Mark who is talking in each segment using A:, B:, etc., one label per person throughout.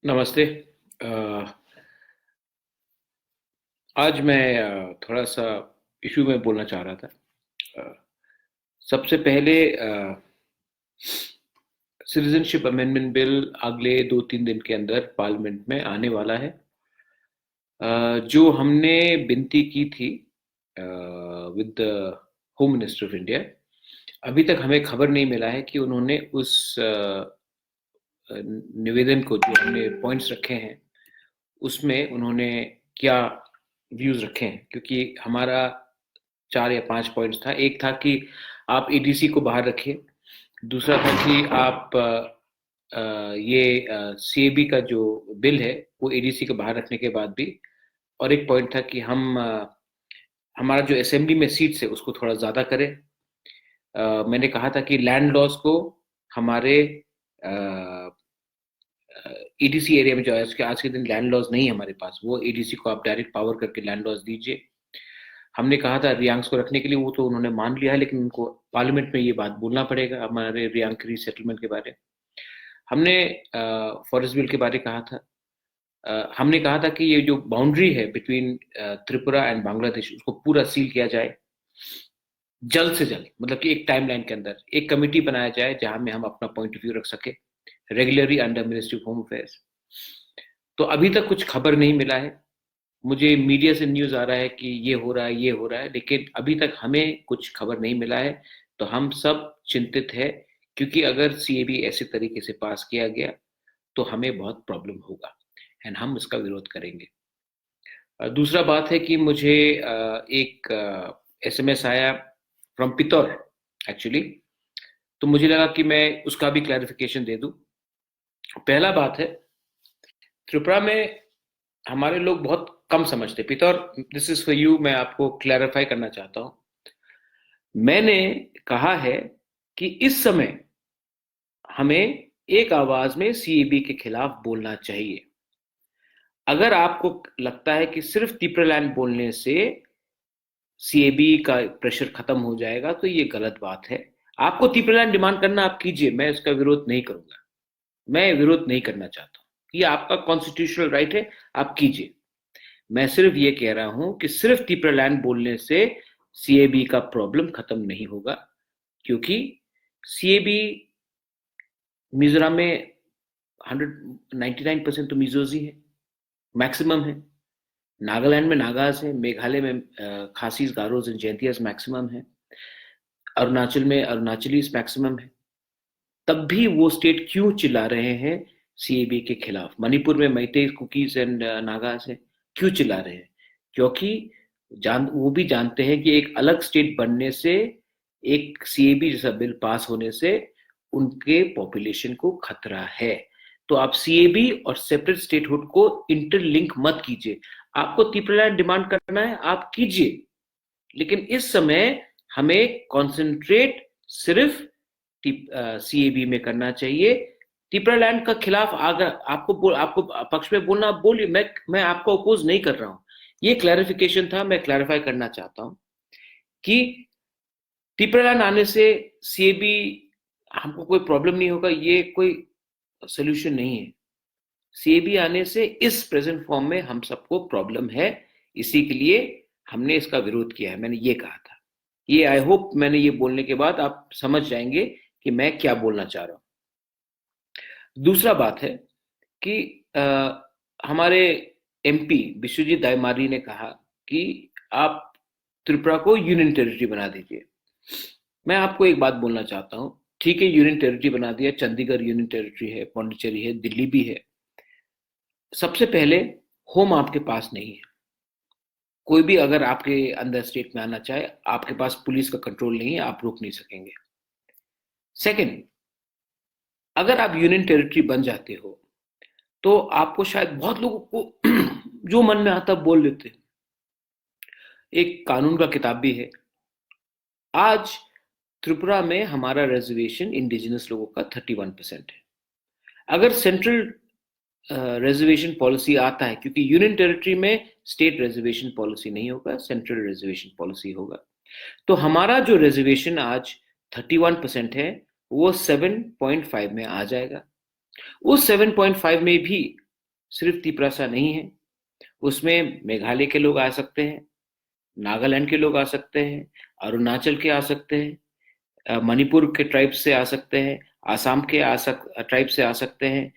A: नमस्ते। अ, आज मैं थोड़ा सा इशू में बोलना चाह रहा था। अ, सबसे पहले सिटीजनशिप अमेंडमेंट बिल अगले 2-3 दिन के अंदर पार्लियामेंट में आने वाला है। जो हमने विनती की थी with home minister of India, अभी तक हमें खबर नहीं मिला है कि उन्होंने उस निवेदन को, जो हमने पॉइंट्स रखे हैं, उसमें उन्होंने क्या व्यूज रखे हैं। क्योंकि हमारा 4 या 5 पॉइंट्स था। एक था कि आप एडीसी को बाहर रखिए। दूसरा था कि आप ये सीएबी का जो बिल है वो एडीसी को बाहर रखने के बाद भी। और एक पॉइंट था कि हम हमारा जो असेंबली में सीट्स है उसको थोड़ा ज़्यादा करें। मैंने कहा था कि लैंड लॉस को हमारे ईडीसी एरिया में, जो है उसके आज के दिन लैंड लॉस नहीं है हमारे पास, वो ईडीसी को आप डायरेक्ट पावर करके लैंड लॉस दीजिए। हमने कहा था रियांक्स को रखने के लिए, वो तो उन्होंने मान लिया है, लेकिन उनको पार्लियामेंट में ये बात बोलना पड़ेगा हमारे रियांक रीसेटलमेंट के बारे में। हमने फॉरेस्ट बिल के बारे कहा था। हमने कहा था कि ये जो बाउंड्री है बिटवीन त्रिपुरा एंड बांग्लादेश, उसको पूरा सील किया जाए जल्द से जल्द। मतलब कि एक टाइमलाइन के अंदर एक कमेटी बनाया जाए जहां में हम अपना पॉइंट ऑफ व्यू रख सके, regularly under ministry of home affairs. तो अभी तक कुछ खबर नहीं मिला है। मुझे मीडिया से न्यूज़ आ रहा है कि ये हो रहा है, ये हो रहा है, लेकिन अभी तक हमें कुछ खबर नहीं मिला है। तो हम सब चिंतित है, क्योंकि अगर सीएबी ऐसे तरीके से पास किया गया तो हमें बहुत प्रॉब्लम होगा एंड हम इसका विरोध करेंगे। दूसरा बात है कि मुझे एक एसएमएस आया फ्रॉम पितौर एक्चुअली। तो मुझे लगा कि मैं उसका भी क्लैरिफिकेशन दे दूं। पहला बात है, त्रिपुरा में हमारे लोग बहुत कम समझते। पितौर, दिस इज फॉर यू, मैं आपको क्लैरिफाई करना चाहता हूं। मैंने कहा है कि इस समय हमें एक आवाज में सीएबी के खिलाफ बोलना चाहिए। अगर आपको लगता है कि सिर्फ त्रिपुरालैंड बोलने से सीएबी का प्रेशर खत्म हो जाएगा, तो ये गलत बात है। आपको त्रिपुरालैंड डिमांड करना आप कीजिए, मैं इसका विरोध नहीं करूंगा। मैं विरोध नहीं करना चाहता हूं, ये आपका कॉन्स्टिट्यूशनल राइट है, आप कीजिए। मैं सिर्फ ये कह रहा हूं कि सिर्फ त्रिपुरालैंड बोलने से सीएबी का प्रॉब्लम खत्म नहीं होगा। क्योंकि सीएबी मिजोरम में 199% तो मिजोज ही है, मैक्सिमम है। नागालैंड में नागाज है, मेघालय में खासीज, गारोज एंड जैंतियास मैक्सिमम है। अरुणाचल में अरुणाचलीज मैक्सिमम है। तब भी वो स्टेट क्यों चिल्ला रहे हैं सीएबी के खिलाफ? मणिपुर में मैते, कुकीज एंड नागाज है, क्यों चिल्ला रहे हैं? क्योंकि वो भी जानते हैं कि एक अलग स्टेट बनने से, एक सीएबी जैसा बिल पास होने से उनके पॉपुलेशन को खतरा है। तो आप सीएबी और सेपरेट स्टेटहुड को इंटरलिंक मत कीजिए। आपको त्रिपुरालैंड डिमांड करना है, आप कीजिए, लेकिन इस समय हमें कॉन्सेंट्रेट सिर्फ सीएबी में करना चाहिए। त्रिपुरालैंड का खिलाफ अगर आपको पक्ष में बोलना, आप बोलिए। मैं आपको अपोज नहीं कर रहा हूं। ये क्लैरिफिकेशन था, मैं क्लैरिफाई करना चाहता हूं कि त्रिपुरालैंड आने से सीएबी हमको कोई प्रॉब्लम नहीं होगा, ये कोई सोल्यूशन नहीं है। सीएबी आने से इस प्रेजेंट फॉर्म में हम सबको प्रॉब्लम है, इसी के लिए हमने इसका विरोध किया है। मैंने ये कहा था। ये आई होप मैंने ये बोलने के बाद आप समझ जाएंगे कि मैं क्या बोलना चाह रहा हूं। दूसरा बात है कि हमारे एमपी विश्वजीत दायमारी ने कहा कि आप त्रिपुरा को यूनियन टेरिटरी बना दीजिए। मैं आपको एक बात बोलना चाहता हूं। ठीक है, यूनियन टेरिटरी बना दिया, चंडीगढ़ यूनियन टेरिटरी है, पौंडीचेरी है, दिल्ली भी है। सबसे पहले होम आपके पास नहीं है। कोई भी अगर आपके अंदर स्टेट में आना चाहे, आपके पास पुलिस का कंट्रोल नहीं है, आप रोक नहीं सकेंगे। सेकंड, अगर आप यूनियन टेरिटरी बन जाते हो तो आपको शायद बहुत लोगों को जो मन में आता बोल लेते हैं। एक कानून का किताब भी है। आज त्रिपुरा में हमारा रिजर्वेशन इंडिजिनस लोगों का 31% है। अगर सेंट्रल रिजर्वेशन पॉलिसी आता है, क्योंकि यूनियन टेरिटरी में स्टेट रिजर्वेशन पॉलिसी नहीं होगा, सेंट्रल रिजर्वेशन पॉलिसी होगा, तो हमारा जो रिजर्वेशन आज 31% है वो 7.5 में आ जाएगा। उस 7.5 में भी सिर्फ तिपरासा नहीं है, उसमें मेघालय के लोग आ सकते हैं, नागालैंड के लोग आ सकते हैं, अरुणाचल के आ सकते हैं, मणिपुर के ट्राइब से आ सकते हैं, आसाम के ट्राइब से आ सकते हैं,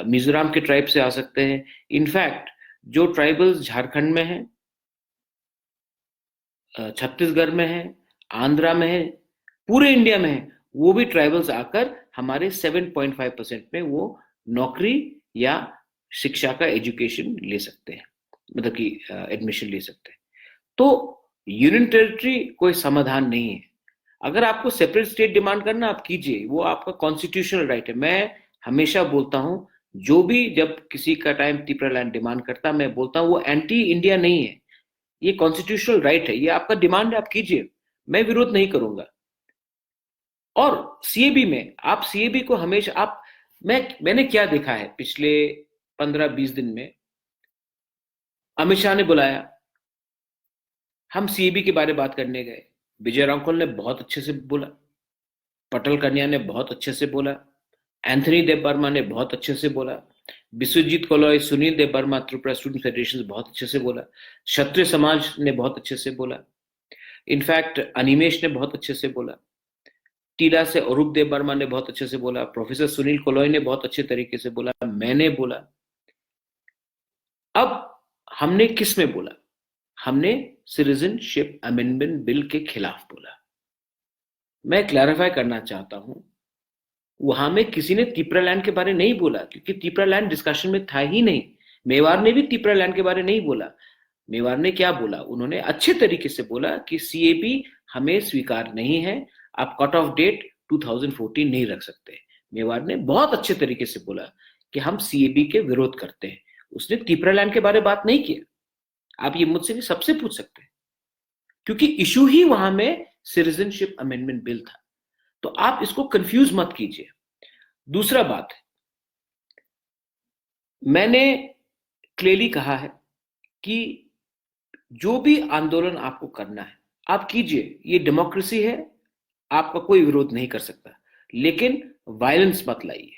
A: मिजोरम के ट्राइब से आ सकते हैं। इनफैक्ट जो ट्राइबल्स झारखंड में हैं, छत्तीसगढ़ में है, आंध्रा में है, पूरे इंडिया में है, वो भी ट्राइबल्स आकर हमारे 7.5% में वो नौकरी या शिक्षा का एजुकेशन ले सकते हैं, मतलब कि एडमिशन ले सकते हैं। तो यूनियन टेरिटरी कोई समाधान नहीं है। अगर आपको सेपरेट स्टेट डिमांड करना, आप कीजिए, वो आपका कॉन्स्टिट्यूशनल राइट है। मैं हमेशा बोलता हूं, जो भी जब किसी का टाइम तिपरा लैंड डिमांड करता, मैं बोलता हूं वो एंटी इंडिया नहीं है, ये कॉन्स्टिट्यूशनल राइट है, ये आपका डिमांड है, आप कीजिए, मैं विरोध नहीं करूंगा। और सीएबी में आप सीएबी को हमेशा आप मैंने क्या देखा है पिछले 15-20 दिन में, अमित शाह ने बुलाया, हम सीएबी के बारे में बात करने गए, विजय रामखोल ने बहुत अच्छे से बोला, पटल कन्या ने बहुत अच्छे से बोला, एंथनी देव वर्मा ने बहुत अच्छे से बोला, विश्वजीत कोलॉय, सुनील देव वर्मा, त्रिपुरा स्टूडेंट फेडरेशन बहुत अच्छे से बोला, क्षत्रिय समाज ने बहुत अच्छे से बोला, इनफैक्ट अनिमेश ने बहुत अच्छे से बोला, टीला से अरूप देव वर्मा ने बहुत अच्छे से बोला, प्रोफेसर सुनील कोलॉय ने बहुत अच्छे तरीके से बोला, मैंने बोला। अब हमने किस में बोला? हमने सिटीजनशिप अमेंडमेंट बिल के खिलाफ बोला। मैं क्लैरिफाई करना चाहता हूं, वहां में किसी ने तिपरा लैंड के बारे नहीं बोला, क्योंकि तिपरा लैंड डिस्कशन में था ही नहीं। मेवाड़ ने भी तिपरा लैंड के बारे नहीं बोला। मेवाड़ ने क्या बोला? उन्होंने अच्छे तरीके से बोला कि सीएबी हमें स्वीकार नहीं है, आप कट ऑफ डेट 2014 नहीं रख सकते। मेवाड़ ने बहुत अच्छे तरीके से बोला कि हम सीएबी के विरोध करते हैं। उसने तिपरा लैंड के बारे में बात नहीं किया। आप ये मुझसे भी सबसे पूछ सकते हैं, क्योंकि इशू ही वहां में सिटीजनशिप अमेंडमेंट बिल था। तो आप इसको कंफ्यूज मत कीजिए। दूसरा बात, मैंने क्लियरली कहा है कि जो भी आंदोलन आपको करना है आप कीजिए, ये डेमोक्रेसी है, आपका कोई विरोध नहीं कर सकता, लेकिन वायलेंस मत लाइए।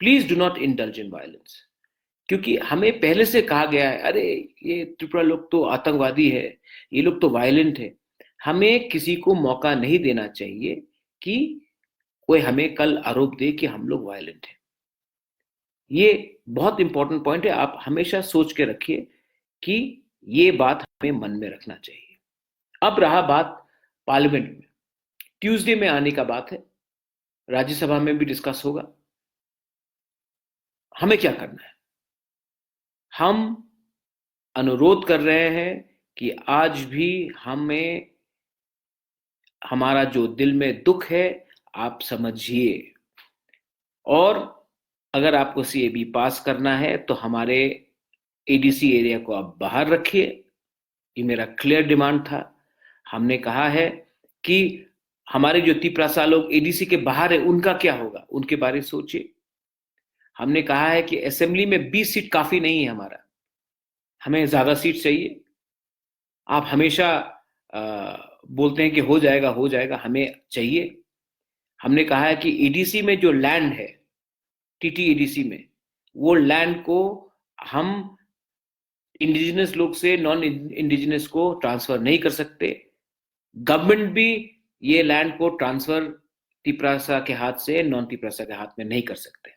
A: Please do not indulge in violence, क्योंकि हमें पहले से कहा गया है, अरे ये त्रिपुरा लोग तो आतंकवादी है, ये लोग तो वायलेंट है। हमें किसी को मौका नहीं देना चाहिए कि कोई हमें कल आरोप दे कि हम लोग वायलेंट हैं। ये बहुत इंपॉर्टेंट पॉइंट है, आप हमेशा सोच के रखिए कि ये बात हमें मन में रखना चाहिए। अब रहा बात पार्लियामेंट में, ट्यूसडे में आने का बात है, राज्यसभा में भी डिस्कस होगा। हमें क्या करना है? हम अनुरोध कर रहे हैं कि आज भी हमें हमारा जो दिल में दुख है आप समझिए, और अगर आपको सीएबी पास करना है तो हमारे एडीसी एरिया को आप बाहर रखिए। ये मेरा क्लियर डिमांड था। हमने कहा है कि हमारे जो तिपरासा लोग एडीसी के बाहर है उनका क्या होगा, उनके बारे में सोचिए। हमने कहा है कि असेंबली में 20 सीट काफी नहीं है हमारा, हमें ज्यादा सीट चाहिए। आप हमेशा बोलते हैं कि हो जाएगा हो जाएगा, हमें चाहिए। हमने कहा है कि ईडीसी में जो लैंड है, टीटी ईडीसी में, वो लैंड को हम इंडिजिनस लोग से नॉन इंडिजिनस को ट्रांसफर नहीं कर सकते। गवर्नमेंट भी ये लैंड को ट्रांसफर तिपरासा के हाथ से नॉन तिपरासा के हाथ में नहीं कर सकते।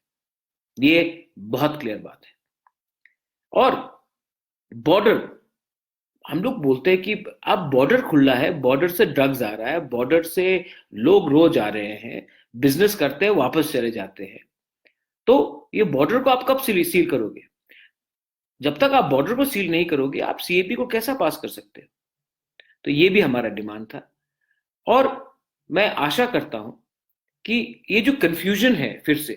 A: ये बहुत क्लियर बात है। और बॉर्डर, हम लोग बोलते हैं कि अब बॉर्डर खुला है, बॉर्डर से ड्रग्स आ रहा है, बॉर्डर से लोग रोज आ रहे हैं, बिजनेस करते हैं, वापस चले जाते हैं। तो ये बॉर्डर को आप कब सील करोगे? जब तक आप बॉर्डर को सील नहीं करोगे आप सीएपी को कैसा पास कर सकते हो? तो ये भी हमारा डिमांड था। और मैं आशा करता हूं कि ये जो कंफ्यूजन है फिर से,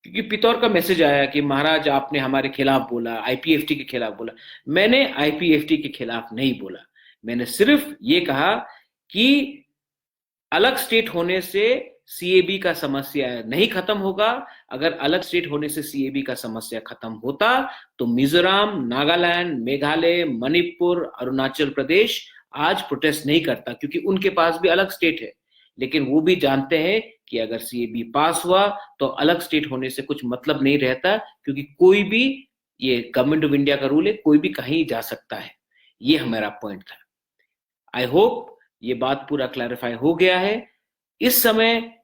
A: क्योंकि पितौर का मैसेज आया कि महाराज आपने हमारे खिलाफ बोला, आईपीएफटी के खिलाफ बोला। मैंने आईपीएफटी के खिलाफ नहीं बोला, मैंने सिर्फ ये कहा कि अलग स्टेट होने से सीएबी का समस्या नहीं खत्म होगा। अगर अलग स्टेट होने से सीएबी का समस्या खत्म होता तो मिजोरम, नागालैंड, मेघालय, मणिपुर, अरुणाचल प्रदेश आज प्रोटेस्ट नहीं करता, क्योंकि उनके पास भी अलग स्टेट है। लेकिन वो भी जानते हैं कि अगर सीएबी पास हुआ तो अलग स्टेट होने से कुछ मतलब नहीं रहता, क्योंकि कोई भी, ये गवर्नमेंट ऑफ इंडिया का रूल है, कोई भी कहीं जा सकता है। ये हमारा पॉइंट था। आई होप ये बात पूरा क्लैरिफाई हो गया है। इस समय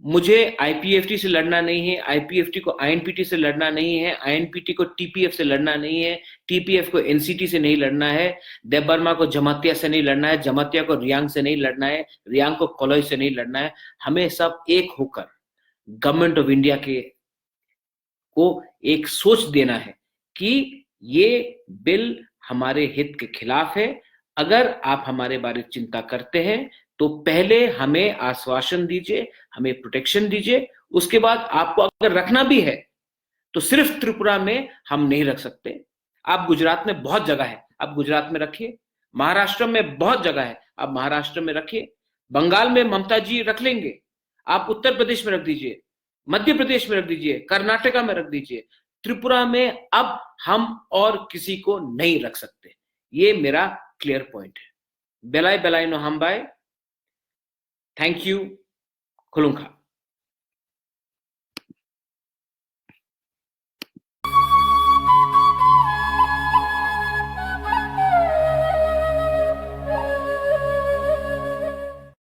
A: मुझे आईपीएफटी से लड़ना नहीं है, आईपीएफटी को आईएनपीटी से लड़ना नहीं है, आईएनपीटी को टीपीएफ से लड़ना नहीं है, टीपीएफ को एनसीटी से नहीं लड़ना है, देबबर्मा को जमातिया से नहीं लड़ना है, जमातिया को रियांग से नहीं लड़ना है, रियांग को कॉलोई से नहीं लड़ना है। हमें सब एक होकर गवर्नमेंट ऑफ इंडिया के को एक सोच देना है कि ये बिल हमारे हित के खिलाफ है। अगर आप हमारे बारे में चिंता करते हैं तो पहले हमें आश्वासन दीजिए, हमें प्रोटेक्शन दीजिए। उसके बाद आपको अगर रखना भी है तो सिर्फ त्रिपुरा में हम नहीं रख सकते। आप गुजरात में बहुत जगह है, आप गुजरात में रखिए। महाराष्ट्र में बहुत जगह है, आप महाराष्ट्र में रखिए। बंगाल में ममता जी रख लेंगे, आप उत्तर प्रदेश में रख दीजिए, मध्य प्रदेश में रख दीजिए, कर्नाटका में रख दीजिए। त्रिपुरा में अब हम और किसी को नहीं रख सकते। ये मेरा क्लियर पॉइंट है। बेलाई बेलाई नो हम बाय। Thank you. खुलुंखा।